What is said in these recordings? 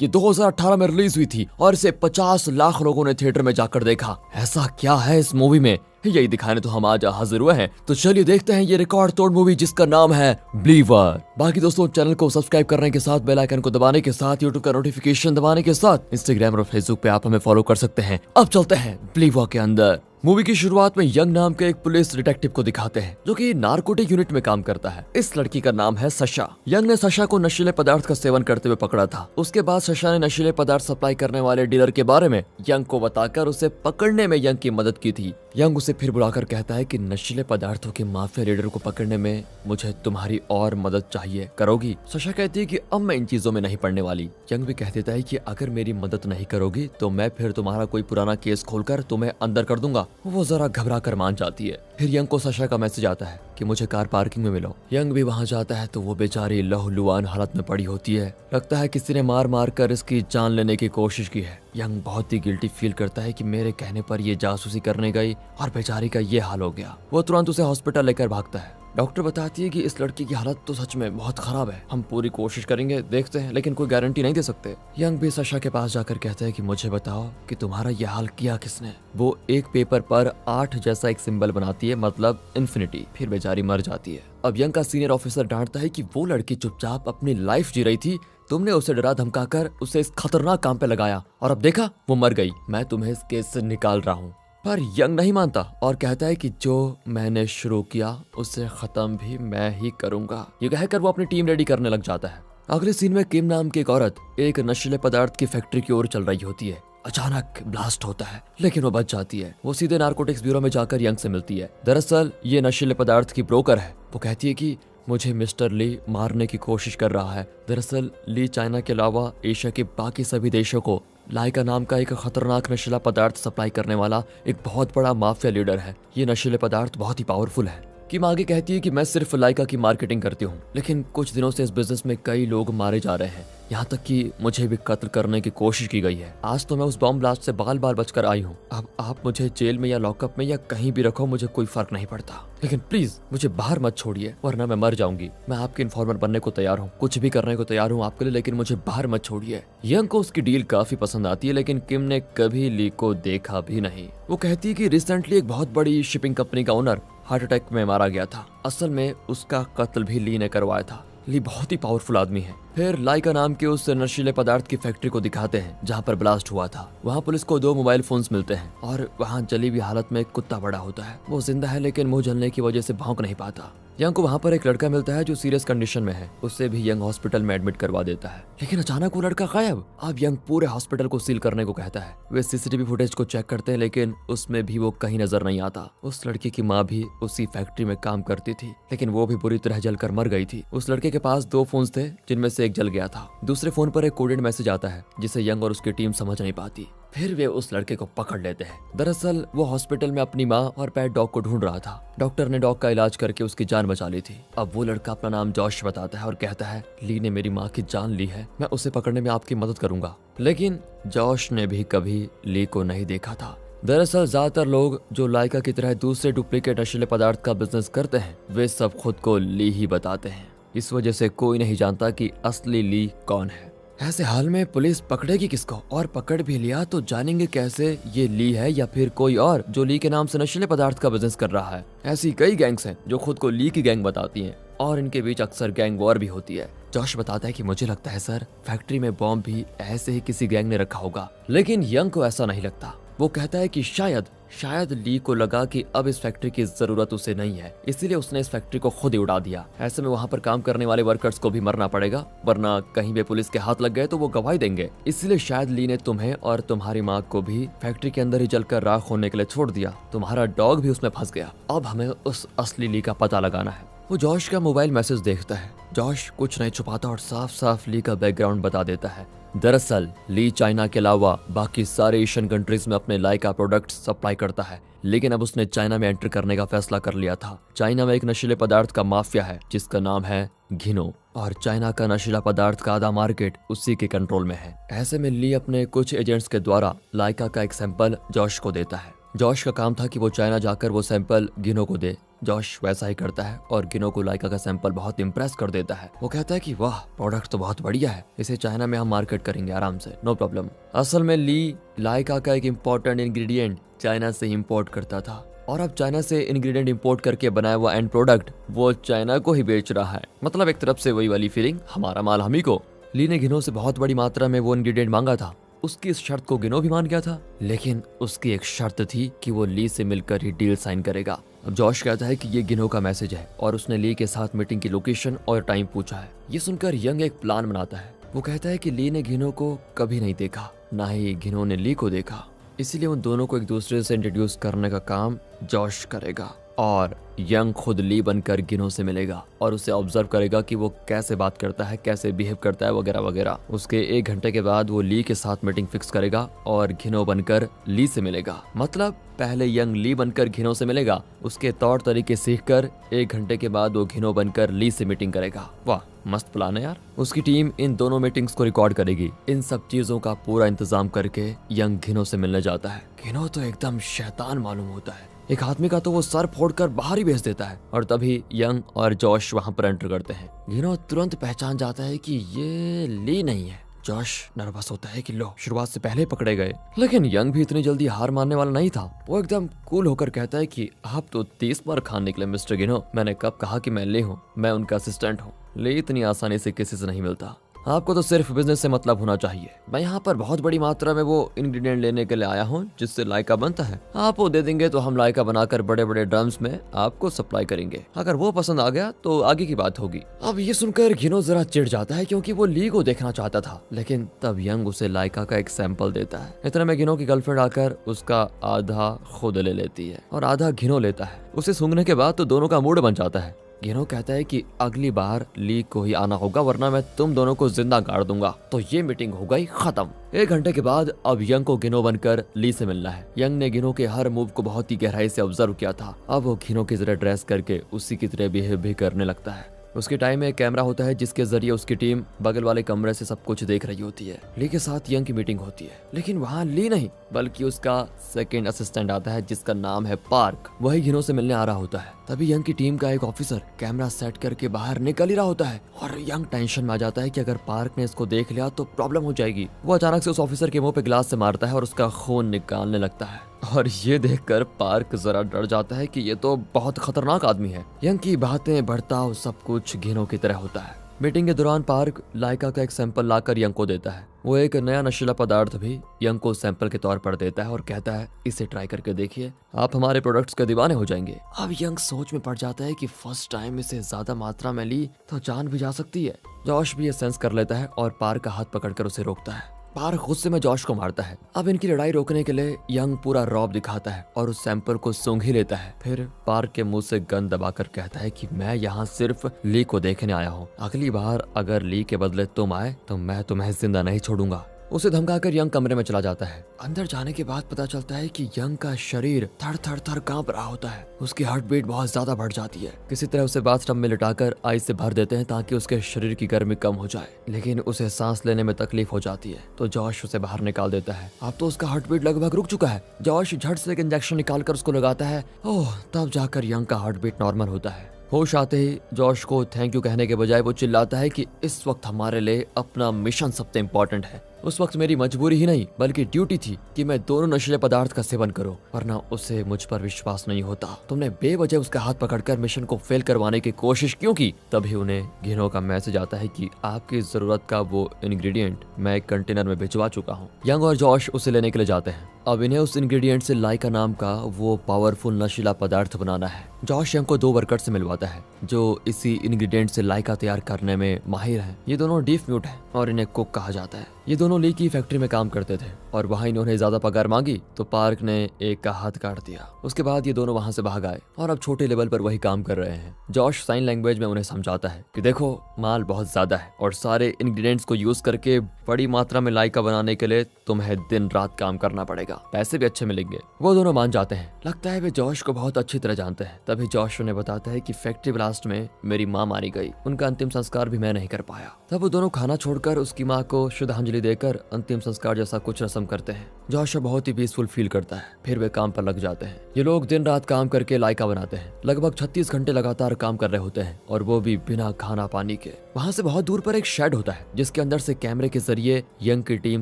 ये 2018 में रिलीज हुई थी और इसे 50 लाख लोगों ने थिएटर में जाकर देखा। ऐसा क्या है इस मूवी में, यही दिखाने तो हम आज हाजिर हुए हैं। तो चलिए देखते हैं ये रिकॉर्ड तोड़ मूवी जिसका नाम है बिलीवर। बाकी दोस्तों चैनल को सब्सक्राइब करने के साथ बेल आइकन को दबाने के साथ यूट्यूब का नोटिफिकेशन दबाने के साथ इंस्टाग्राम और फेसबुक पे आप हमें फॉलो कर सकते हैं। अब चलते हैं बिलीवर के अंदर। मूवी की शुरुआत में यंग नाम के एक पुलिस डिटेक्टिव को दिखाते हैं जो कि नारकोटिक यूनिट में काम करता है। इस लड़की का नाम है सशा। यंग ने सशा को नशीले पदार्थ का सेवन करते हुए पकड़ा था। उसके बाद सशा ने नशीले पदार्थ सप्लाई करने वाले डीलर के बारे में यंग को बताकर उसे पकड़ने में यंग की मदद की थी। यंग उसे फिर बुलाकर कहता है कि नशीले पदार्थों के माफिया लीडर को पकड़ने में मुझे तुम्हारी और मदद चाहिए, करोगी? सशा कहती है कि अब मैं इन चीजों में नहीं पड़ने वाली। यंग भी कह देता है कि अगर मेरी मदद नहीं करोगी तो मैं फिर तुम्हारा कोई पुराना केस खोलकर तुम्हें अंदर कर दूंगा। वो जरा घबरा कर मान जाती है। फिर यंग को सशा का मैसेज आता है कि मुझे कार पार्किंग में मिलो। यंग भी वहां जाता है तो वो बेचारी लहूलुहान हालत में पड़ी होती है। लगता है किसी ने मार मार कर इसकी जान लेने की कोशिश की है। यंग बहुत ही गिल्टी फील करता है कि मेरे कहने पर ये जासूसी करने गई और बेचारी का ये हाल हो गया। वो तुरंत उसे हॉस्पिटल लेकर भागता है। डॉक्टर बताती है कि इस लड़की की हालत तो सच में बहुत खराब है, हम पूरी कोशिश करेंगे, देखते हैं, लेकिन कोई गारंटी नहीं दे सकते। यंग भी सशा के पास जाकर कहता है कि मुझे बताओ कि तुम्हारा यह हाल किया किसने। वो एक पेपर पर 8 जैसा एक सिंबल बनाती है, मतलब इन्फिनिटी। फिर बेचारी मर जाती है। अब यंग का सीनियर ऑफिसर डांटता है कि वो लड़की चुपचाप अपनी लाइफ जी रही थी, तुमने उसे डरा धमकाकर उसे इस खतरनाक काम पे लगाया और अब देखा वो मर गई। मैं तुम्हें इस केस से निकाल रहा हूँ। पर यंग नहीं मानता और कहता है कि जो मैंने शुरू किया उसे खत्म भी मैं ही करूंगा। ये कहकर वो अपनी टीम रेडी करने लग जाता है। अगले सीन में किम नाम की एक औरत एक नशीले पदार्थ की फैक्ट्री की ओर चल रही होती है। अचानक ब्लास्ट होता है लेकिन वो बच जाती है। वो सीधे नारकोटिक्स ब्यूरो में जाकर यंग से मिलती है। दरअसल ये नशीले पदार्थ की ब्रोकर है। वो कहती है कि मुझे मिस्टर ली मारने की कोशिश कर रहा है। दरअसल ली चाइना के अलावा एशिया के बाकी सभी देशों को लाइका नाम का एक खतरनाक नशीला पदार्थ सप्लाई करने वाला एक बहुत बड़ा माफिया लीडर है। ये नशीले पदार्थ बहुत ही पावरफुल है। किम आगे कहती है कि मैं सिर्फ लाइका की मार्केटिंग करती हूँ, लेकिन कुछ दिनों से इस बिजनेस में कई लोग मारे जा रहे हैं, यहाँ तक कि मुझे भी कत्ल करने की कोशिश की गई है। आज तो मैं उस बॉम्ब ब्लास्ट से बाल बाल बचकर आई हूँ। अब आप मुझे जेल में या लॉकअप में या कहीं भी रखो, मुझे कोई फर्क नहीं पड़ता, लेकिन प्लीज मुझे बाहर मत छोड़िए वरना मैं मर जाऊंगी। मैं आपके इन्फॉर्मर बनने को तैयार हूँ, कुछ भी करने को तैयार हूँ आपके लिए, लेकिन मुझे बाहर मत छोड़िए। यंग को उसकी डील काफी पसंद आती है, लेकिन किम ने कभी ली को देखा भी नहीं। वो कहती है कि रिसेंटली एक बहुत बड़ी शिपिंग कंपनी का ओनर हार्ट अटैक में मारा गया था। असल में उसका कत्ल भी ली ने करवाया था। ली बहुत ही पावरफुल आदमी है। फिर लाइका नाम के उस नशीले पदार्थ की फैक्ट्री को दिखाते हैं जहाँ पर ब्लास्ट हुआ था। वहाँ पुलिस को 2 मोबाइल फोन्स मिलते हैं और वहाँ जली हुई हालत में एक कुत्ता बड़ा होता है। वो जिंदा है लेकिन मुंह जलने की वजह से भौंक नहीं पाता। यंग को वहाँ पर एक लड़का मिलता है जो सीरियस कंडीशन में है। उससे भी यंग हॉस्पिटल में एडमिट करवा देता है, लेकिन अचानक वो लड़का गायब। अब यंग पूरे हॉस्पिटल को सील करने को कहता है। वे सीसीटीवी फुटेज को चेक करते हैं लेकिन उसमें भी वो कहीं नजर नहीं आता। उस लड़के की माँ भी उसी फैक्ट्री में काम करती थी, लेकिन वो भी बुरी तरह जलकर मर गई थी। उस लड़के के पास 2 फोन थे जिनमें से एक जल गया था। दूसरे फोन पर एक कोडेड मैसेज आता है जिसे यंग और उसकी टीम समझ नहीं पाती। फिर वे उस लड़के को पकड़ लेते हैं। दरअसल वो हॉस्पिटल में अपनी माँ और पेट डॉग को ढूंढ रहा था। डॉक्टर ने डॉग का इलाज करके उसकी जान बचा ली थी। अब वो लड़का अपना नाम जॉश बताता है और कहता है ली ने मेरी माँ की जान ली है, मैं उसे पकड़ने में आपकी मदद करूंगा। लेकिन जॉश ने भी कभी ली को नहीं देखा था। दरअसल ज्यादातर लोग जो लाइका की तरह दूसरे डुप्लीकेट नशीले पदार्थ का बिजनेस करते हैं वे सब खुद को ली ही बताते हैं। इस वजह से कोई नहीं जानता कि असली ली कौन है। ऐसे हाल में पुलिस पकड़ेगी किसको, और पकड़ भी लिया तो जानेंगे कैसे ये ली है या फिर कोई और जो ली के नाम से नशीले पदार्थ का बिजनेस कर रहा है। ऐसी कई गैंग्स हैं जो खुद को ली की गैंग बताती हैं और इनके बीच अक्सर गैंग वॉर भी होती है। जॉश बताता है कि मुझे लगता है सर फैक्ट्री में बॉम्ब भी ऐसे ही किसी गैंग ने रखा होगा, लेकिन यंग को ऐसा नहीं लगता। वो कहता है कि शायद ली को लगा कि अब इस फैक्ट्री की जरूरत उसे नहीं है, इसीलिए उसने इस फैक्ट्री को खुद ही उड़ा दिया। ऐसे में वहाँ पर काम करने वाले वर्कर्स को भी मरना पड़ेगा, वरना कहीं भी पुलिस के हाथ लग गए तो वो गवाही देंगे। इसलिए शायद ली ने तुम्हें और तुम्हारी माँ को भी फैक्ट्री के अंदर ही जलकर राख होने के लिए छोड़ दिया। तुम्हारा डॉग भी उसमें फंस गया। अब हमें उस असली ली का पता लगाना है। वो जॉश का मोबाइल मैसेज देखता है। जॉश कुछ नहीं छुपाता और साफ साफ ली का बैकग्राउंड बता देता है। दरअसल ली चाइना के अलावा बाकी सारे एशियन कंट्रीज में अपने लाइका प्रोडक्ट्स सप्लाई करता है, लेकिन अब उसने चाइना में एंटर करने का फैसला कर लिया था। चाइना में एक नशीले पदार्थ का माफिया है जिसका नाम है घिनो, और चाइना का नशीला पदार्थ का आधा मार्केट उसी के कंट्रोल में है। ऐसे में ली अपने कुछ एजेंट्स के द्वारा लाइका का एक सैंपल जॉश को देता है। जॉश का काम था कि वो चाइना जाकर वो सैंपल घिनो को दे। जॉश वैसा ही करता है और गिनो को लाइका का सैंपल बहुत इम्प्रेस कर देता है। वो कहता है कि वाह, प्रोडक्ट तो बहुत बढ़िया है, इसे चाइना में हम मार्केट करेंगे आराम से, नो प्रॉब्लम। असल में ली लाइका का एक इम्पोर्टेंट इंग्रेडिएंट चाइना से इम्पोर्ट करता था और अब चाइना से इंग्रेडिएंट इंपोर्ट करके बनाया हुआ एंड प्रोडक्ट वो चाइना को ही बेच रहा है। मतलब एक तरफ से वही वाली फीलिंग, हमारा माल हम ही को। ली ने गिनो से बहुत बड़ी मात्रा में वो इंग्रेडिएंट मांगा था। उसकी इस शर्त को गिनो भी मान गया था, लेकिन उसकी एक शर्त थी कि वो ली से मिलकर ही डील साइन करेगा। अब जॉश कहता है कि ये गिनो का मैसेज है और उसने ली के साथ मीटिंग की लोकेशन और टाइम पूछा है। ये सुनकर यंग एक प्लान बनाता है। वो कहता है कि ली ने गिनो को कभी नहीं देखा, ना ही गिनो ने ली को देखा, इसीलिए उन दोनों को एक दूसरे से इंट्रोड्यूस करने का काम जॉश करेगा और यंग खुद ली बनकर गिनो से मिलेगा और उसे ऑब्जर्व करेगा कि वो कैसे बात करता है, कैसे बिहेव करता है वगैरह वगैरह। उसके 1 घंटे के बाद वो ली के साथ मीटिंग फिक्स करेगा और घिनो बनकर ली से मिलेगा। मतलब पहले यंग ली बनकर घिनो से मिलेगा, उसके तौर तरीके सीखकर 1 घंटे के बाद वो घिनो बनकर ली से मीटिंग करेगा। वाह, मस्त प्लान है यार। उसकी टीम इन दोनों मीटिंग्स को रिकॉर्ड करेगी। इन सब चीजों का पूरा इंतजाम करके यंग घिनो से मिलने जाता है। घिनो तो एकदम शैतान मालूम होता है, एक आदमी का तो वो सर फोड़कर बाहर ही भेज देता है। और तभी यंग और जॉश वहां पर एंटर करते हैं। घिनो तुरंत पहचान जाता है कि ये ली नहीं है। जॉश नर्वस होता है कि लो, शुरुआत से पहले पकड़े गए। लेकिन यंग भी इतनी जल्दी हार मानने वाला नहीं था। वो एकदम कूल होकर कहता है कि आप तो 30 बार खान निकले मिस्टर गिनो, मैंने कब कहा कि मैं ली हूँ, मैं उनका असिस्टेंट हूँ। ली इतनी आसानी से किसी से नहीं मिलता, आपको तो सिर्फ बिजनेस से मतलब होना चाहिए। मैं यहाँ पर बहुत बड़ी मात्रा में वो इंग्रेडिएंट लेने के लिए आया हूँ जिससे लाइका बनता है। आप वो दे देंगे तो हम लाइका बनाकर बड़े बड़े ड्रम्स में आपको सप्लाई करेंगे। अगर वो पसंद आ गया तो आगे की बात होगी। अब ये सुनकर घिनो जरा चिढ़ जाता है क्योंकि वो ली को देखना चाहता था। लेकिन तब यंग उसे लाइका का एक सैंपल देता है। इतने में घिनो की गर्लफ्रेंड आकर उसका आधा खुद ले लेती है और आधा घिनो लेता है। उसे सूंघने के बाद तो दोनों का मूड बन जाता है। घिनो कहता है कि अगली बार ली को ही आना होगा वरना मैं तुम दोनों को जिंदा गाड़ दूंगा। तो ये मीटिंग हो गई खत्म। 1 घंटे के बाद अब यंग को घिनो बनकर ली से मिलना है। यंग ने घिनो के हर मूव को बहुत ही गहराई से ऑब्जर्व किया था। अब वो घिनो की तरह ड्रेस करके उसी की तरह बिहेव भी करने लगता है। उसके टाइम में एक कैमरा होता है जिसके जरिए उसकी टीम बगल वाले कमरे से सब कुछ देख रही होती है। ली के साथ यंग की मीटिंग होती है, लेकिन वहाँ ली नहीं बल्कि उसका सेकंड असिस्टेंट आता है जिसका नाम है पार्क। वही घिनो से मिलने आ रहा होता है। तभी यंग की टीम का एक ऑफिसर कैमरा सेट करके बाहर निकल ही रहा होता है और यंग टेंशन में आ जाता है कि अगर पार्क ने इसको देख लिया तो प्रॉब्लम हो जाएगी। वो अचानक से उस ऑफिसर के मुंह पे ग्लास से मारता है और उसका खून निकालने लगता है। और ये देखकर पार्क जरा डर जाता है कि ये तो बहुत खतरनाक आदमी है। यंग की बातें, बर्ताव सब कुछ घिनो की तरह होता है। मीटिंग के दौरान पार्क लाइका का एक सैंपल लाकर यंग को देता है। वो एक नया नशीला पदार्थ भी यंग को सैंपल के तौर पर देता है और कहता है इसे ट्राई करके देखिए, आप हमारे प्रोडक्ट्स के दीवाने हो जाएंगे। अब यंग सोच में पड़ जाता है कि फर्स्ट टाइम इसे ज्यादा मात्रा में ली तो जान भी जा सकती है। जॉश भी ये सेंस कर लेता है और पार्क का हाथ पकड़कर उसे रोकता है। पार्क गुस्से में जॉश को मारता है। अब इनकी लड़ाई रोकने के लिए यंग पूरा रौब दिखाता है और उस सैंपल को सूंघ ही लेता है। फिर पार्क के मुंह से गन दबाकर कहता है कि मैं यहाँ सिर्फ ली को देखने आया हूँ, अगली बार अगर ली के बदले तुम आए तो मैं तुम्हें जिंदा नहीं छोड़ूंगा। उसे धमकाकर यंग कमरे में चला जाता है। अंदर जाने के बाद पता चलता है कि यंग का शरीर थर थर थर कांप रहा होता है। उसकी हार्ट बीट बहुत ज्यादा बढ़ जाती है। किसी तरह उसे बाथटब में लिटाकर आइस से भर देते हैं ताकि उसके शरीर की गर्मी कम हो जाए, लेकिन उसे सांस लेने में तकलीफ हो जाती है तो जॉश उसे बाहर निकाल देता है। अब तो उसका हार्ट बीट लगभग रुक चुका है। जॉश झट से एक इंजेक्शन निकालकर उसको लगाता है। ओह, तब जाकर यंग का हार्ट बीट नॉर्मल होता है। होश आते ही जॉश को थैंक यू कहने के बजाय वो चिल्लाता है कि इस वक्त हमारे लिए अपना मिशन सबसे इम्पोर्टेंट है। उस वक्त मेरी मजबूरी ही नहीं बल्कि ड्यूटी थी कि मैं दोनों नशीले पदार्थ का सेवन करूं, वरना उसे मुझ पर विश्वास नहीं होता। तुमने बेवजह उसका हाथ पकड़कर मिशन को फेल करवाने की कोशिश क्यों की? तभी उन्हें घिनो का मैसेज आता है कि आपकी जरूरत का वो इंग्रेडिएंट मैं एक कंटेनर में भिजवा चुका हूँ। यंग और जॉश उसे लेने के लिए जाते हैं। अब इन्हें उस इंग्रेडिएंट से लाइका नाम का वो पावरफुल नशीला पदार्थ बनाना है। जॉश यंग को 2 वर्कर से मिलवाता है जो इसी इंग्रेडिएंट से लाइका तैयार करने में माहिर हैं। ये दोनों डीफ म्यूट हैं और इन्हें कुक कहा जाता है। ये दोनों ली की फैक्ट्री में काम करते थे और वहाँ इन्होंने ज्यादा पगार मांगी तो पार्क ने एक का हाथ काट दिया। उसके बाद ये दोनों वहाँ से भाग आए और अब छोटे लेवल पर वही काम कर रहे हैं। जॉश साइन लैंग्वेज में उन्हें समझाता है कि देखो, माल बहुत ज्यादा है और सारे इंग्रेडिएंट्स को यूज करके बड़ी मात्रा में लाइका बनाने के लिए तुम्हें दिन रात काम करना पड़ेगा, पैसे भी अच्छे मिलेंगे। वो दोनों मान जाते हैं। लगता है वे जॉश को बहुत अच्छी तरह जानते हैं। तभी जॉश उन्हें बताता है कि फैक्ट्री ब्लास्ट में मेरी माँ मारी गई, उनका अंतिम संस्कार भी मैं नहीं कर पाया। तब वो दोनों खाना छोड़कर उसकी माँ को श्रद्धांजलि देकर मिलकर अंतिम संस्कार जैसा कुछ रस्म करते हैं। जॉश बहुत ही पीसफुल फील करता है। फिर वे काम पर लग जाते हैं। ये लोग दिन रात काम करके लाइका बनाते हैं। लगभग 36 घंटे लगातार काम कर रहे होते हैं और वो भी बिना खाना पानी के। वहाँ से बहुत दूर पर एक शेड होता है जिसके अंदर से कैमरे के जरिए यंग की टीम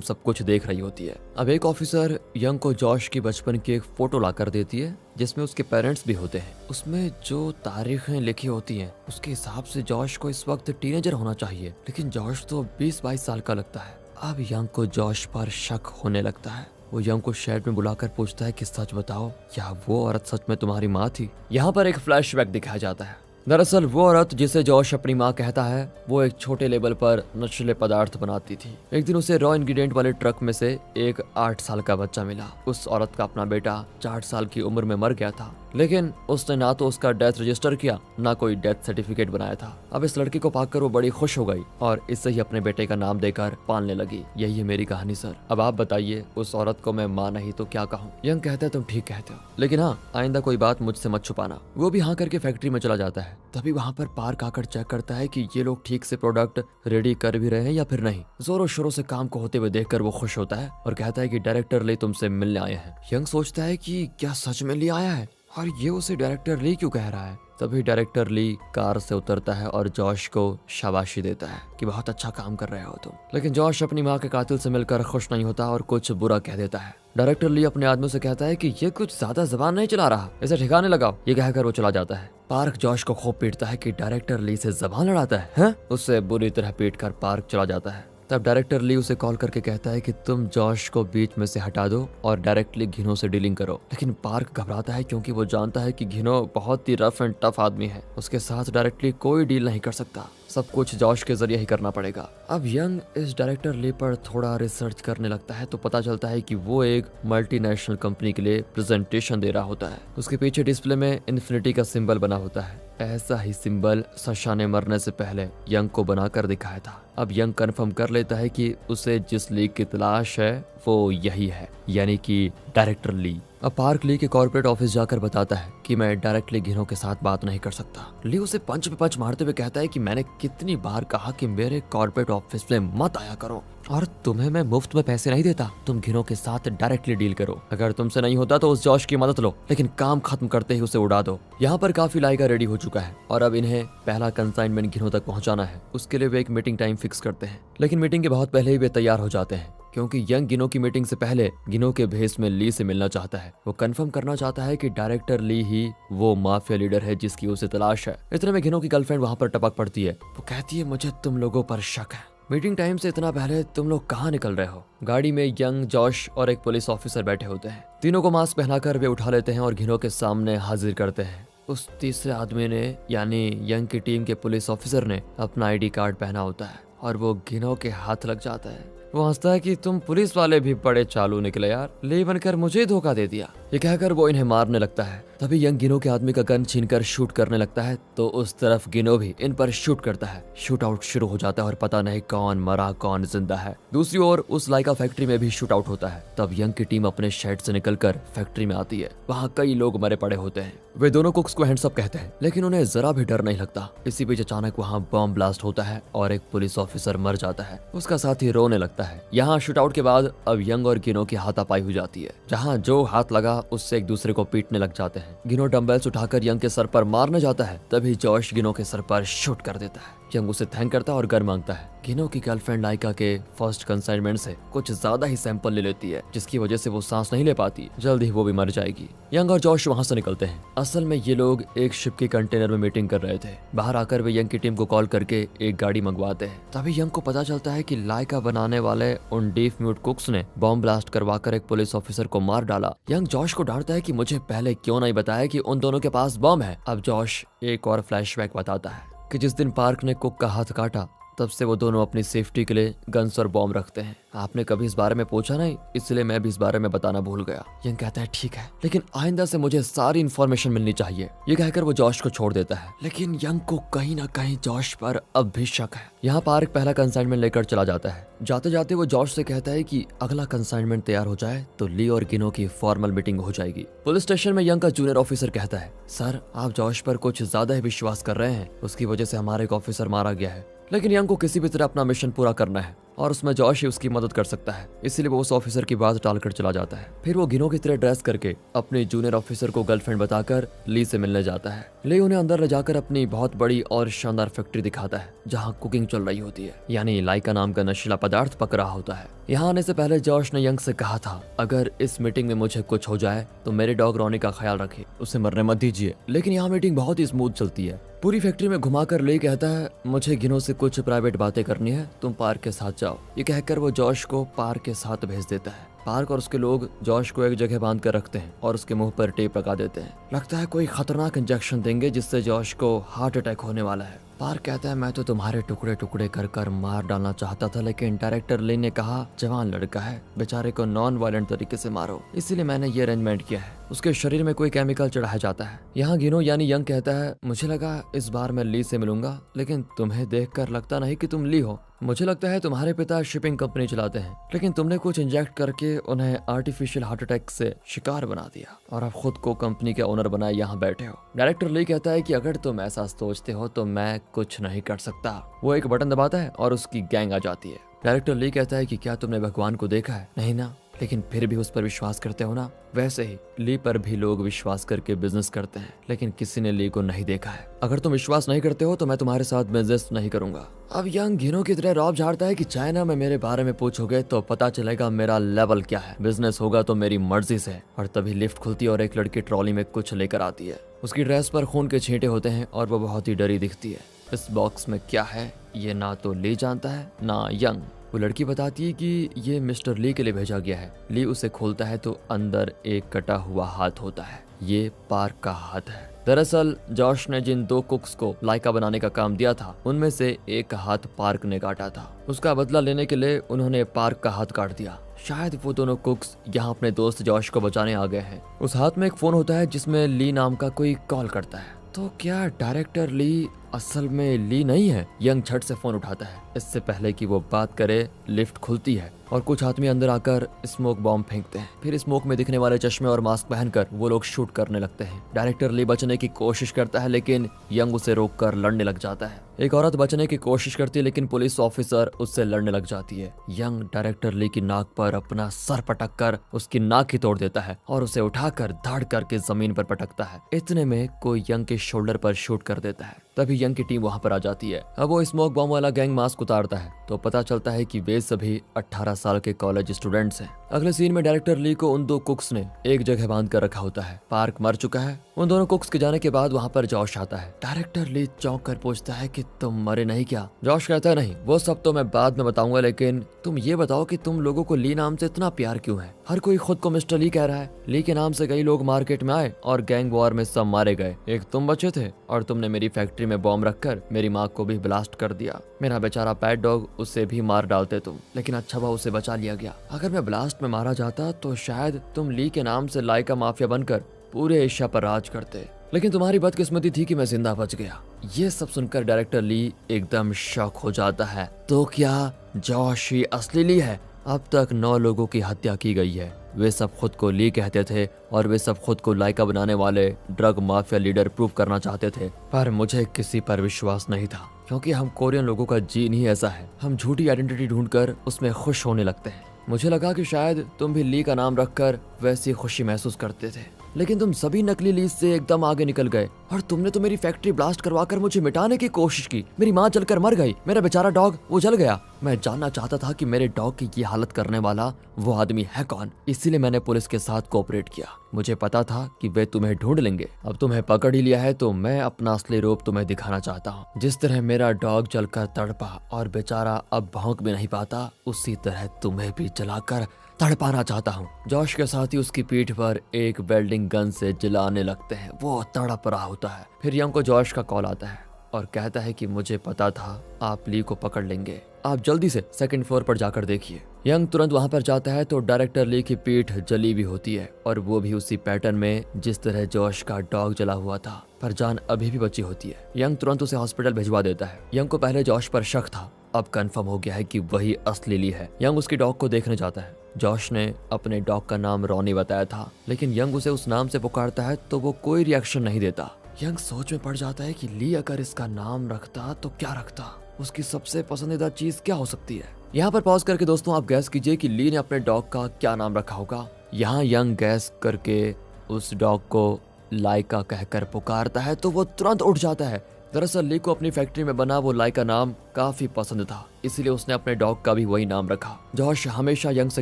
सब कुछ देख रही होती है। अब एक ऑफिसर यंग को जॉश की बचपन की एक फोटो लाकर देती है जिसमें उसके पेरेंट्स भी होते हैं। उसमें जो तारीखें लिखी होती हैं उसके हिसाब से जॉश को इस वक्त टीनेजर होना चाहिए, लेकिन जॉश तो 20-22 साल का लगता है। अब यंग को जॉश पर शक होने लगता है। वो यंग को शेड में बुलाकर पूछता है कि सच बताओ, क्या वो औरत सच में तुम्हारी माँ थी? यहाँ पर एक फ्लैशबैक दिखाया जाता है। दरअसल वो औरत जिसे जॉश अपनी माँ कहता है वो एक छोटे लेवल पर नशीले पदार्थ बनाती थी। एक दिन उसे रॉ इंग्रेडिएंट वाले ट्रक में से एक 8 साल का बच्चा मिला। उस औरत का अपना बेटा 4 साल की उम्र में मर गया था, लेकिन उसने ना तो उसका डेथ रजिस्टर किया ना कोई डेथ सर्टिफिकेट बनाया था। अब इस लड़की को पाकर वो बड़ी खुश हो गई और इससे ही अपने बेटे का नाम देकर पालने लगी। यही है मेरी कहानी सर। अब आप बताइए, उस औरत को मैं माँ नहीं तो क्या कहूँ? यंग कहता है तुम ठीक कहते हो, लेकिन हाँ आइंदा कोई बात मुझसे मत छुपाना। वो भी हाँ करके फैक्ट्री में चला जाता है। तभी वहाँ पर पार्क आकर चेक करता है कि ये लोग ठीक से प्रोडक्ट रेडी कर भी रहे हैं या फिर नहीं। जोरों शोरों से काम को होते हुए देखकर वो खुश होता है और कहता है कि डायरेक्टर ली तुमसे मिलने आए हैं। यंग सोचता है कि क्या सच में ली आया है और ये उसे डायरेक्टर ली क्यों कह रहा है। तभी डायरेक्टर ली कार से उतरता है और जॉश को शाबाशी देता है कि बहुत अच्छा काम कर रहे हो तुम। लेकिन जॉश अपनी माँ के कातिल से मिलकर खुश नहीं होता और कुछ बुरा कह देता है। डायरेक्टर ली अपने आदमियों से कहता है कि ये कुछ ज्यादा जबान नहीं चला रहा, इसे ठिकाने लगाओ। ये कहकर वो चला जाता है। पार्क जॉश को खूब पीटता है कि डायरेक्टर ली से जबान लड़ाता है? उससे बुरी तरह पीट कर पार्क चला जाता है। तब डायरेक्टर ली उसे कॉल करके कहता है कि तुम जॉश को बीच में से हटा दो और डायरेक्टली घिनो से डीलिंग करो। लेकिन पार्क घबराता है क्योंकि वो जानता है कि घिनो बहुत ही रफ एंड टफ आदमी है। उसके साथ डायरेक्टली कोई डील नहीं कर सकता, सब कुछ जॉश के जरिए ही करना पड़ेगा। अब यंग इस डायरेक्टर ली पर थोड़ा रिसर्च करने लगता है तो पता चलता है कि वो एक मल्टीनेशनल कंपनी के लिए प्रेजेंटेशन दे रहा होता है। उसके पीछे डिस्प्ले में इन्फिनिटी का सिंबल बना होता है। ऐसा ही सिंबल सशा ने मरने से पहले यंग को बनाकर दिखाया था। अब यंग कंफर्म कर लेता है कि उसे जिस ली की तलाश है वो यही है, यानी कि डायरेक्टर ली। अब पार्क ली के कॉर्पोरेट ऑफिस जाकर बताता है कि मैं डायरेक्टली घिनो के साथ बात नहीं कर सकता। ली उसे पंच पे पंच मारते हुए कहता है कि मैंने कितनी बार कहा कि मेरे कॉर्पोरेट ऑफिस में मत आया करो और तुम्हें मैं मुफ्त में पैसे नहीं देता। तुम घिनो के साथ डायरेक्टली डील करो। अगर तुमसे नहीं होता तो उस जॉश की मदद लो, लेकिन काम खत्म करते ही उसे उड़ा दो। यहाँ पर काफी लाइका रेडी हो चुका है और अब इन्हें पहला कंसाइनमेंट घिनो तक पहुंचाना है। उसके लिए वे एक मीटिंग टाइम फिक्स करते हैं, लेकिन मीटिंग के बहुत पहले ही वे तैयार हो जाते हैं क्योंकि यंग गिनो की मीटिंग से पहले गिनो के भेस में ली से मिलना चाहता है। वो कंफर्म करना चाहता है कि डायरेक्टर ली ही वो माफिया लीडर है जिसकी उसे तलाश है। इतने में गिनो की गर्लफ्रेंड वहाँ पर टपक पड़ती है। वो कहती है मुझे तुम लोगों पर शक है, मीटिंग टाइम से इतना पहले तुम लोग कहाँ निकल रहे हो? गाड़ी में यंग, जॉश और एक पुलिस ऑफिसर बैठे होते हैं। तीनों को मास्क पहनाकर वे उठा लेते हैं और घिनो के सामने हाजिर करते हैं। उस तीसरे आदमी ने यानी यंग की टीम के पुलिस ऑफिसर ने अपना आईडी कार्ड पहना होता है और वो घिनो के हाथ लग जाता है। वो हंसता है कि तुम पुलिस वाले भी बड़े चालू निकले यार, ले बनकर मुझे धोखा दे दिया। ये कहकर वो इन्हें मारने लगता है। तभी यंग गिनो के आदमी का गन छीनकर शूट करने लगता है तो उस तरफ गिनो भी इन पर शूट करता है। शूट आउट शुरू हो जाता है और पता नहीं कौन मरा कौन जिंदा है। दूसरी ओर उस लाइका फैक्ट्री में भी शूट आउट होता है। तब यंग की टीम अपने शेड से निकलकर फैक्ट्री में आती है। वहाँ कई लोग मरे पड़े होते हैं। वे दोनों कुक्स को हैंड्स अप कहते हैं, लेकिन उन्हें जरा भी डर नहीं लगता। इसी बीच अचानक वहाँ बॉम्ब ब्लास्ट होता है और एक पुलिस ऑफिसर मर जाता है। उसका साथी रोने लगता है। यहाँ शूट आउट के बाद अब यंग और गिनो की हाथापाई हो जाती है, जहाँ जो हाथ लगा उससे एक दूसरे को पीटने लग जाते हैं। गिनो डंबल्स उठाकर यंग के सर पर मारने जाता है, तभी जॉश गिनो के सर पर शूट कर देता है। यंग उसे थैंक करता है और गन मांगता है। गिनो की गर्लफ्रेंड लाइका के फर्स्ट कंसाइनमेंट से कुछ ज्यादा ही सैंपल ले लेती है, जिसकी वजह से वो सांस नहीं ले पाती। जल्द ही वो भी मर जाएगी। यंग और जॉश वहाँ से निकलते हैं। असल में ये लोग एक शिप के कंटेनर में मीटिंग कर रहे थे। बाहर आकर वे यंग की टीम को कॉल करके एक गाड़ी मंगवाते हैं। तभी यंग को पता चलता है कि लाइका बनाने वाले उन डीफ म्यूट कुक्स ने बॉम्ब ब्लास्ट करवाकर एक पुलिस ऑफिसर को मार डाला। यंग जॉश को डांटता है कि मुझे पहले क्यों नहीं बताया कि उन दोनों के पास बॉम्ब है। अब जॉश एक और फ्लैशबैक बताता है कि जिस दिन पार्क ने कुक का हाथ काटा तब से वो दोनों अपनी सेफ्टी के लिए गन्स और बॉम्ब रखते हैं। आपने कभी इस बारे में पूछा नहीं, इसलिए मैं भी इस बारे में बताना भूल गया। यंग कहता है ठीक है, लेकिन आइंदा से मुझे सारी इन्फॉर्मेशन मिलनी चाहिए। ये कहकर वो जॉश को छोड़ देता है, लेकिन यंग को कहीं ना कहीं जॉश पर अब भी शक है। यहाँ पार्क पहला कंसाइनमेंट लेकर चला जाता है। जाते जाते वो जॉश से कहता है कि अगला कंसाइनमेंट तैयार हो जाए तो ली और गिनो की फॉर्मल मीटिंग हो जाएगी। पुलिस स्टेशन में यंग का जूनियर ऑफिसर कहता है, सर आप जॉश पर कुछ ज्यादा ही विश्वास कर रहे हैं, उसकी वजह से हमारा एक ऑफिसर मारा गया है। लेकिन यंग को किसी भी तरह अपना मिशन पूरा करना है। और उसमें जॉश ही उसकी मदद कर सकता है, इसीलिए वो उस ऑफिसर की बात टालकर चला जाता है। फिर वो गिनो की तरह ड्रेस करके अपने जूनियर ऑफिसर को गर्लफ्रेंड बताकर ली से मिलने जाता है। ली उन्हें अंदर ले जाकर अपनी बहुत बड़ी और शानदार फैक्ट्री दिखाता है जहाँ कुकिंग चल रही होती है, यानी लाइका नाम का नशीला पदार्थ पक रहा होता है। यहाँ आने से पहले जॉश ने यंग से कहा था, अगर इस मीटिंग में मुझे कुछ हो जाए तो मेरे डॉग रॉनी का ख्याल रखे, उसे मरने मत दीजिए। लेकिन यहाँ मीटिंग बहुत ही स्मूथ चलती है। पूरी फैक्ट्री में घुमाकर ली कहता है, मुझे गिनो से कुछ प्राइवेट बातें करनी है, तुम पार्क के साथ जाओ। ये कहकर वो जॉश को पार्क के साथ भेज देता है। पार्क और उसके लोग जॉश को एक जगह बांध कर रखते हैं और उसके मुंह पर टेप लगा देते हैं। लगता है कोई खतरनाक इंजेक्शन देंगे जिससे जॉश को हार्ट अटैक होने वाला है। पार्क कहता है, मैं तो तुम्हारे टुकड़े टुकड़े कर कर मार डालना चाहता था, लेकिन डायरेक्टर ली ने कहा जवान लड़का है, बेचारे को नॉन वायलेंट तरीके से मारो, इसीलिए मैंने ये अरेंजमेंट किया है। उसके शरीर में कोई केमिकल चढ़ाया जाता है। यहाँ गिनो यानी यंग कहता है, मुझे लगा इस बार मैं ली से मिलूंगा, लेकिन तुम्हें देखकर लगता नहीं कि तुम ली हो। मुझे लगता है तुम्हारे पिता शिपिंग कंपनी चलाते हैं, लेकिन तुमने कुछ इंजेक्ट करके उन्हें आर्टिफिशियल हार्ट अटैक से शिकार बना दिया और अब खुद को कंपनी के ओनर बनाए यहाँ बैठे हो। डायरेक्टर ली कहता है कि अगर तुम ऐसा सोचते हो तो मैं कुछ नहीं कर सकता। वो एक बटन दबाता है और उसकी गैंग आ जाती है। डायरेक्टर ली कहता है कि क्या तुमने भगवान को देखा है? नहीं ना, लेकिन फिर भी उस पर विश्वास करते हो ना। वैसे ही ली पर भी लोग विश्वास करके बिजनेस करते हैं, लेकिन किसी ने ली को नहीं देखा है। अगर तुम विश्वास नहीं करते हो तो मैं तुम्हारे साथ बिजनेस नहीं करूंगा। अब यंग गिनो की तरह रॉब झाड़ता है कि चाइना में मेरे बारे में पूछोगे तो पता चलेगा मेरा लेवल क्या है। बिजनेस होगा तो मेरी मर्जी से। और तभी लिफ्ट खुलती है और एक लड़की ट्रॉली में कुछ लेकर आती है। उसकी ड्रेस पर खून के छींटे होते हैं और वो बहुत ही डरी दिखती है। इस बॉक्स में क्या है ये ना तो ली जानता है ना यंग। वो लड़की बताती है कि ये मिस्टर ली के लिए भेजा गया है। ली उसे खोलता है तो अंदर एक कटा हुआ हाथ होता है। ये पार्क का हाथ है। दरअसल जॉश ने जिन 2 कुक्स को लाइका बनाने का काम दिया था, उनमें से एक हाथ पार्क ने काटा था। उसका बदला लेने के लिए उन्होंने पार्क का हाथ काट दिया। शायद वो दोनों कुक्स यहाँ अपने दोस्त जॉश को बचाने आ गए हैं। उस हाथ में एक फोन होता है जिसमें ली नाम का कोई कॉल करता है। तो क्या डायरेक्टर ली असल में ली नहीं है? यंग झट से फोन उठाता है। इससे पहले कि वो बात करे, लिफ्ट खुलती है और कुछ आदमी अंदर आकर स्मोक बॉम्ब फेंकते हैं। फिर स्मोक में दिखने वाले चश्मे और मास्क पहनकर वो लोग शूट करने लगते हैं। डायरेक्टर ली बचने की कोशिश करता है, लेकिन यंग उसे रोककर लड़ने लग जाता है। एक औरत बचने की कोशिश करती है, लेकिन पुलिस ऑफिसर उससे लड़ने लग जाती है। यंग डायरेक्टर ली की नाक पर अपना सर पटक कर उसकी नाक ही तोड़ देता है और उसे उठाकर धाड़ करके जमीन पर पटकता है। इतने में कोई यंग के शोल्डर पर शूट कर देता है। तभी यंग की टीम वहां पर आ जाती है। अब वो स्मोक बॉम्ब वाला गैंग मास्क उतारता है तो पता चलता है कि वे सभी 18 साल के कॉलेज स्टूडेंट्स हैं। अगले सीन में डायरेक्टर ली को उन 2 कुक्स ने एक जगह बांध कर रखा होता है। पार्क मर चुका है। उन दोनों कुक्स के जाने के बाद वहाँ पर जॉश आता है। डायरेक्टर ली चौंक कर पूछता है कि तुम मरे नहीं क्या? जॉश कहता है, नहीं, वो सब तो मैं बाद में बताऊंगा, लेकिन तुम ये बताओ कि तुम लोगों को ली नाम से इतना प्यार क्यों है? हर कोई खुद को मिस्टर ली कह रहा है। ली के नाम से कई लोग मार्केट में आए और गैंग वॉर में सब मारे गए। एक तुम बचे थे और तुमने मेरी फैक्ट्री में बॉम्ब रखकर मेरी माँ को भी ब्लास्ट कर दिया। मेरा बेचारा पेट डॉग, उसे भी मार डालते तुम, लेकिन अच्छा हुआ उसे बचा लिया गया। अगर मैं ब्लास्ट में मारा जाता तो शायद तुम ली के नाम से लाइका माफिया बनकर पूरे एशिया पर राज करते, लेकिन तुम्हारी बदकिस्मती थी कि मैं जिंदा बच गया। ये सब सुनकर डायरेक्टर ली एकदम शॉक हो जाता है। तो क्या जॉश ही असली ली है? अब तक 9 लोगों की हत्या की गई है। वे सब खुद को ली कहते थे और वे सब खुद को लाइका बनाने वाले ड्रग माफिया लीडर प्रूव करना चाहते थे, पर मुझे किसी पर विश्वास नहीं था, क्योंकि हम कोरियन लोगों का जीन ही ऐसा है। हम झूठी आइडेंटिटी ढूंढकर उसमें खुश होने लगते हैं। मुझे लगा कि शायद तुम भी ली का नाम रखकर वैसी खुशी महसूस करते थे, लेकिन तुम सभी नकली ली से एकदम आगे निकल गए और तुमने तो मेरी फैक्ट्री ब्लास्ट करवाकर मुझे मिटाने की कोशिश की। मेरी माँ जलकर मर गई, मेरा बेचारा डॉग वो जल गया। मैं जानना चाहता था कि मेरे डॉग की ये हालत करने वाला वो आदमी है कौन, इसीलिए मैंने पुलिस के साथ कोऑपरेट किया। मुझे पता था कि वे तुम्हें ढूंढ लेंगे। अब तुम्हें पकड़ ही लिया है तो मैं अपना असली रूप तुम्हें दिखाना चाहता हूँ। जिस तरह मेरा डॉग जलकर तड़पा और बेचारा अब भौंक भी नहीं पाता, उसी तरह तुम्हें भी जलाकर तड़पाना चाहता हूँ। जॉश के साथ ही उसकी पीठ पर एक वेल्डिंग गन से जलाने लगते हैं। वो तड़प रहा होता है। फिर यंग को जॉश का कॉल आता है और कहता है कि मुझे पता था आप ली को पकड़ लेंगे, आप जल्दी से 2nd फ्लोर पर जाकर देखिए। यंग तुरंत वहां पर जाता है तो डायरेक्टर ली की पीठ जली भी होती है और वो भी उसी पैटर्न में जिस तरह जॉश का डॉग जला हुआ था, पर जान अभी भी बची होती है। यंग तुरंत उसे हॉस्पिटल भिजवा देता है। यंग को पहले जॉश पर शक था, अब कंफर्म हो गया है कि वही असली ली है। यंग उसकी डॉग को देखने जाता है। जॉश ने अपने डॉग का नाम रॉनी बताया था, लेकिन यंग उसे उस नाम से पुकारता है तो वो कोई रिएक्शन नहीं देता। यंग सोच में पड़ जाता है कि ली अगर इसका नाम रखता तो क्या रखता, उसकी सबसे पसंदीदा चीज क्या हो सकती है। यहाँ पर पॉज करके दोस्तों आप गैस कीजिए कि ली ने अपने डॉग का क्या नाम रखा होगा। यहाँ यंग गैस करके उस डॉग को लाइका कहकर पुकारता है तो वो तुरंत उठ जाता है। दरअसल ली को अपनी फैक्ट्री में बना वो लाइका नाम काफी पसंद था, इसीलिए उसने अपने डॉग का भी वही नाम रखा। जॉश हमेशा यंग से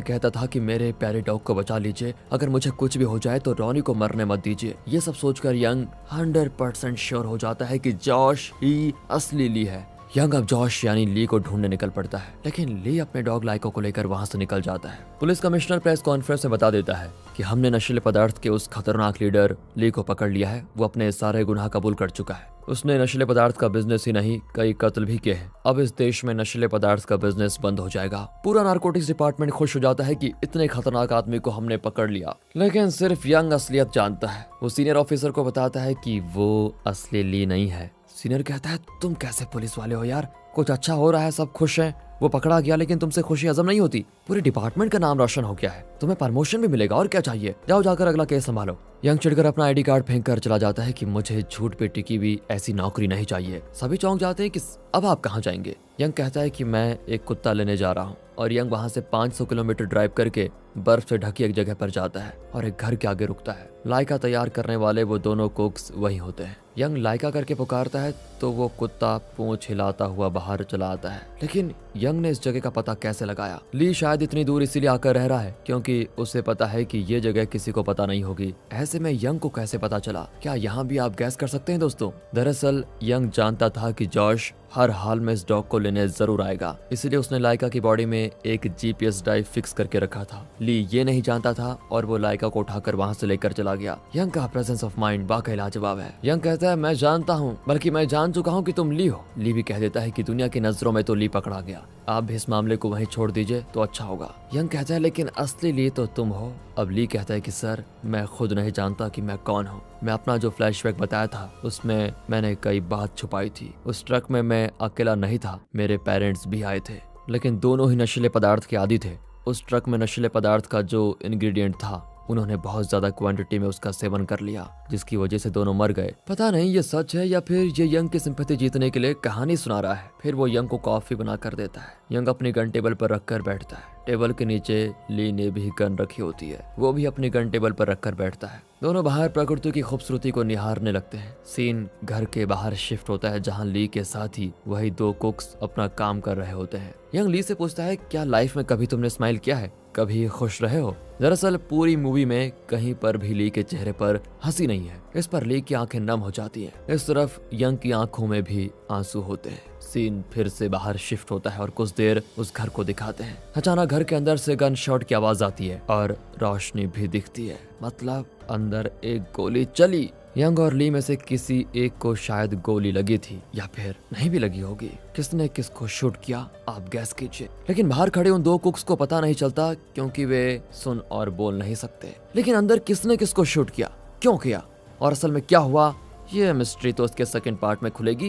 कहता था कि मेरे प्यारे डॉग को बचा लीजिए, अगर मुझे कुछ भी हो जाए तो रॉनी को मरने मत दीजिए। ये सब सोचकर यंग 100% श्योर हो जाता है कि जॉश ही असली ली है। यंग अब जॉश यानी ली को ढूंढने निकल पड़ता है, लेकिन ली अपने डॉग लाइको को लेकर वहां से निकल जाता है। पुलिस कमिश्नर प्रेस कॉन्फ्रेंस में बता देता है कि हमने नशीले पदार्थ के उस खतरनाक लीडर ली को पकड़ लिया है। वो अपने सारे गुनाह कबूल कर चुका है। उसने नशीले पदार्थ का बिजनेस ही नहीं कई कत्ल भी किए हैं। अब इस देश में नशीले पदार्थ का बिजनेस बंद हो जाएगा। पूरा नारकोटिक्स डिपार्टमेंट खुश हो जाता है कि इतने खतरनाक आदमी को हमने पकड़ लिया, लेकिन सिर्फ यंग असलियत जानता है। वो सीनियर ऑफिसर को बताता है कि वो असली ली नहीं है। सीनियर कहता है तुम कैसे पुलिस वाले हो यार, कुछ अच्छा हो रहा है, सब खुश हैं, वो पकड़ा गया, लेकिन तुमसे खुशी हजम नहीं होती। पूरे डिपार्टमेंट का नाम रोशन हो गया है, तुम्हें प्रमोशन भी मिलेगा, और क्या चाहिए, जाओ जाकर अगला केस संभालो। यंग चिढ़कर अपना आईडी कार्ड फेंक कर चला जाता है कि मुझे झूठ पे टिकी हुई ऐसी नौकरी नहीं चाहिए। सभी चौंक जाते हैं कि अब आप कहाँ जाएंगे। यंग कहता है कि मैं एक कुत्ता लेने जा रहा हूँ, और यंग वहाँ से 500 किलोमीटर ड्राइव करके बर्फ से ढकी एक जगह पर जाता है और एक घर के आगे रुकता है। लाइका तैयार करने वाले वो दोनों कुक्स वही होते हैं। यंग लाइका करके पुकारता है तो वो कुत्ता पूंछ हिलाता हुआ बाहर चला आता है, लेकिन यंग ने इस जगह का पता कैसे लगाया? ली शायद इतनी दूर इसीलिए आकर रह रहा है क्योंकि उसे पता है कि ये जगह किसी को पता नहीं होगी। ऐसे में यंग को कैसे पता चला? क्या यहाँ भी आप गैस कर सकते हैं दोस्तों? दरअसल यंग जानता था कि जॉश हर हाल में इस डॉग को लेने जरूर आएगा, इसलिए उसने लाइका की बॉडी में एक जीपीएस ड्राइव फिक्स करके रखा था। ली ये नहीं जानता था और वो लाइका को उठाकर वहाँ से लेकर चला गया। यंग का प्रेजेंस ऑफ माइंड वाकई लाजवाब है। यंग कहता है मैं जानता हूँ, बल्कि मैं जान चुका हूँ कि तुम ली हो। ली भी कह देता है कि दुनिया की नजरों में तो ली पकड़ा गया, आप भी इस मामले को वहीं छोड़ दीजिए तो अच्छा होगा। यंग कहता है लेकिन असली ली तो तुम हो। अब ली कहता है कि सर मैं खुद नहीं जानता कि मैं कौन हूँ। मैं अपना जो फ्लैशबैक बताया था उसमें मैंने कई बात छुपाई थी। उस ट्रक में मैं अकेला नहीं था, मेरे पेरेंट्स भी आए थे, लेकिन दोनों ही नशीले पदार्थ के आदी थे। उस ट्रक में नशीले पदार्थ का जो इंग्रेडिएंट था उन्होंने बहुत ज्यादा क्वांटिटी में उसका सेवन कर लिया, जिसकी वजह से दोनों मर गए। पता नहीं ये सच है या फिर ये यंग की सिंपैथी जीतने के लिए कहानी सुना रहा है। फिर वो यंग को कॉफी बना कर देता है। यंग अपनी गन टेबल पर रखकर बैठता है। टेबल के नीचे ली ने भी गन रखी होती है, वो भी अपनी गन टेबल पर रखकर बैठता है। दोनों बाहर प्रकृति की खूबसूरती को निहारने लगते हैं। सीन घर के बाहर शिफ्ट होता है जहाँ ली के साथ ही वही दो कुक्स अपना काम कर रहे होते हैं। यंग ली से पूछता है क्या लाइफ में कभी तुमने स्माइल किया है, कभी खुश रहे हो? दरअसल पूरी मूवी में कहीं पर भी ली के चेहरे पर हंसी नहीं है। इस पर ली की आंखें नम हो जाती हैं। इस तरफ यंग की आंखों में भी आंसू होते हैं। सीन फिर से बाहर शिफ्ट होता है और कुछ देर उस घर को दिखाते हैं। अचानक घर के अंदर से गन शॉट की आवाज आती है और रोशनी भी दिखती है, मतलब अंदर एक गोली चली। यंग और ली में से किसी एक को शायद गोली लगी थी या फिर नहीं भी लगी होगी। किसने किसको शूट किया आप गैस कीजिए। लेकिन बाहर खड़े उन दो कुक्स को पता नहीं चलता क्योंकि वे सुन और बोल नहीं सकते। लेकिन अंदर किसने किसको शूट किया, क्यों किया और असल में क्या हुआ, ये मिस्ट्री तो उसके सेकंड पार्ट में खुलेगी।